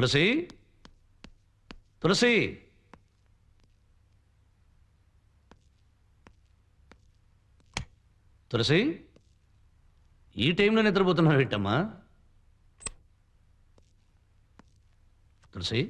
తులసి తులసి తులసి ఈ టైంలో నిద్రపోతున్నావు ఏంటమ్మా? తులసి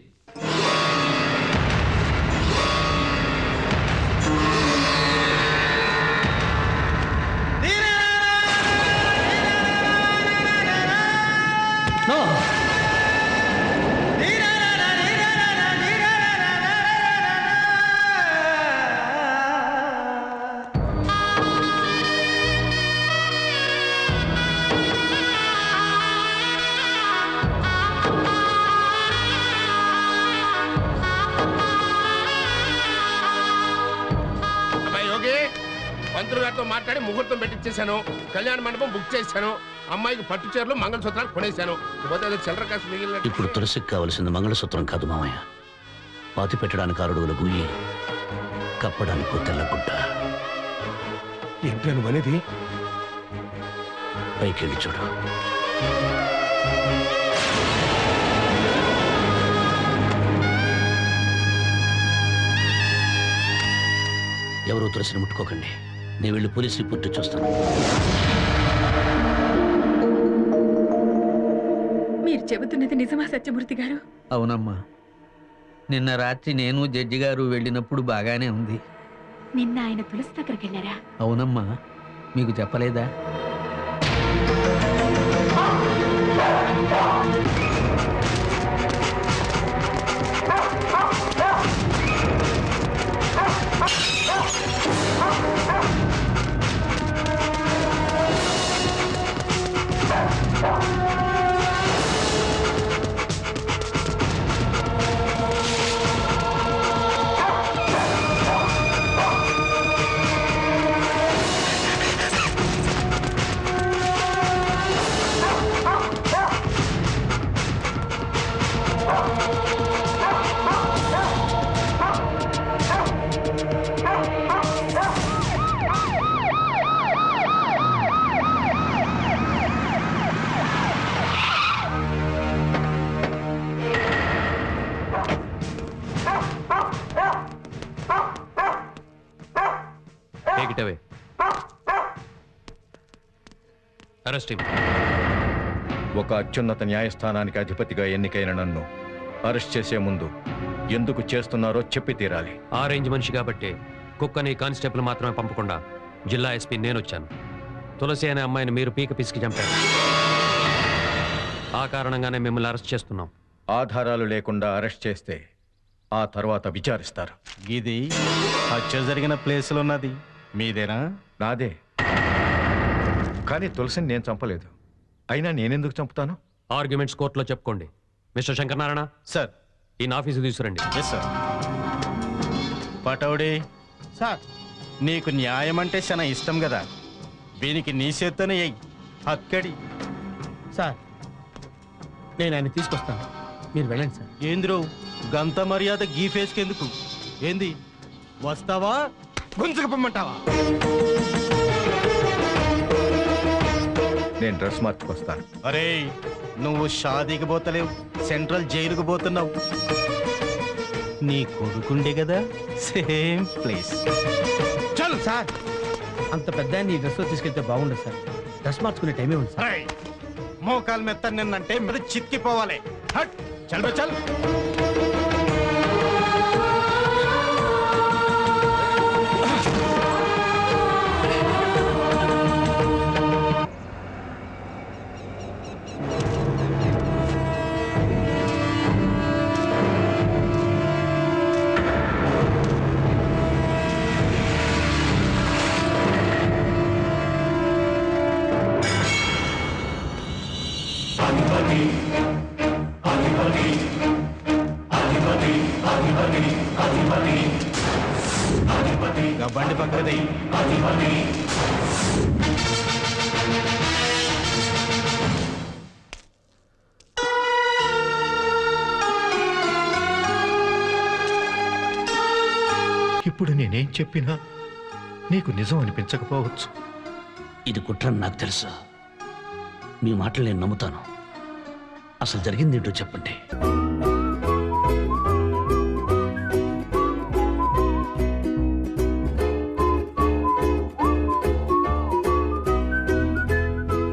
మంత్రులు గారితో మాట్లాడి ముహూర్తం పెట్టించేశాను. కళ్యాణ మండపం బుక్ చేశాను. అమ్మాయికి పట్టు చీరలు మంగళసూత్రాలు కొనేశాను. చిల్లర కాసు మిగిలిన. ఇప్పుడు తులసికి కావలసింది మంగళసూత్రం కాదు మామయ్య. పాతి పెట్టడానికి 6 అడుగుల గుయ్యి, కప్పడానికి తెల్లగుడ్డ. ఏంటి నువ్వు అనేది? పైకి వెళ్ళి చూడు. ఎవరూ తులసిని ముట్టుకోకండి. నేను వెళ్ళి పోలీస్ రిపోర్ట్ చూస్తాను. మీరు చెబుతున్నది నిజమా సత్యమూర్తి గారు? అవునమ్మా, నిన్న రాత్రి నేను జడ్జి గారు వెళ్ళినప్పుడు బాగానే ఉంది. నిన్న ఆయన తులసి దగ్గరికి వెళ్ళారా? అవునమ్మా, మీకు చెప్పలేదా? ఒక అత్యున్నత న్యాయస్థానానికి అధిపతిగా ఎన్నికైన నన్ను అరెస్ట్ చేసే ముందు ఎందుకు చేస్తున్నారో చెప్పి తీరాలి. ఆ రేంజ్ మనిషి కాబట్టి కుక్కని కానిస్టేబుల్ మాత్రమే పంపకుండా జిల్లా ఎస్పీ నేను వచ్చాను. తులసి అనే అమ్మాయిని మీరు పీక పిసికి చంపారు. ఆ కారణంగానే మిమ్మల్ని అరెస్ట్ చేస్తున్నాం. ఆధారాలు లేకుండా అరెస్ట్ చేస్తే ఆ తర్వాత విచారిస్తారు. ఇది హత్య జరిగిన ప్లేస్లో ఉన్నది మీదేనా? నాదే. కానీ తులసిని నేను చంపలేదు. అయినా నేనెందుకు చంపుతాను? ఆర్గ్యుమెంట్స్ కోర్టులో చెప్పుకోండి. మిస్టర్ శంకరనారాయణ సార్, ఈయన ఆఫీసు తీసుకురండి. Yes sir. పటౌడి సార్, నీకు న్యాయం అంటే చాలా ఇష్టం కదా, వీనికి నీ చేత్తోనే ఎయ్ అక్కడి. సార్, నేను ఆయన తీసుకొస్తాను, మీరు వెళ్ళండి సార్. ఏంద్రో గంత మర్యాద గీ ఫేస్కి ఎందుకు? ఏంది, వస్తావా గుంజుకు పొమ్మంటావా? నేను డ్రెస్ మార్చుకొస్తాను. అరే, నువ్వు షాదీకి పోతలేవు, సెంట్రల్ జైలుకు పోతున్నావు. నీ కొడుకుండే కదా, సేమ్ ప్లేస్. చాలు సార్, అంత పెద్ద ఈ డ్రెస్లో తీసుకెళ్తే బాగుండదు సార్. డ్రెస్ మార్చుకునే టైమే ఉంది సార్. మోకాలు మెత్త నిన్నంటే మీరు చిక్కిపోవాలి. హట్, చల్ చల్. బండి పక్కది. ఇప్పుడు నేనేం చెప్పినా నీకు నిజం అనిపించకపోవచ్చు. ఇది కుట్రని నాకు తెలుసు. మీ మాటలు నేను నమ్ముతాను. అసలు జరిగింది ఏంటో చెప్పండి.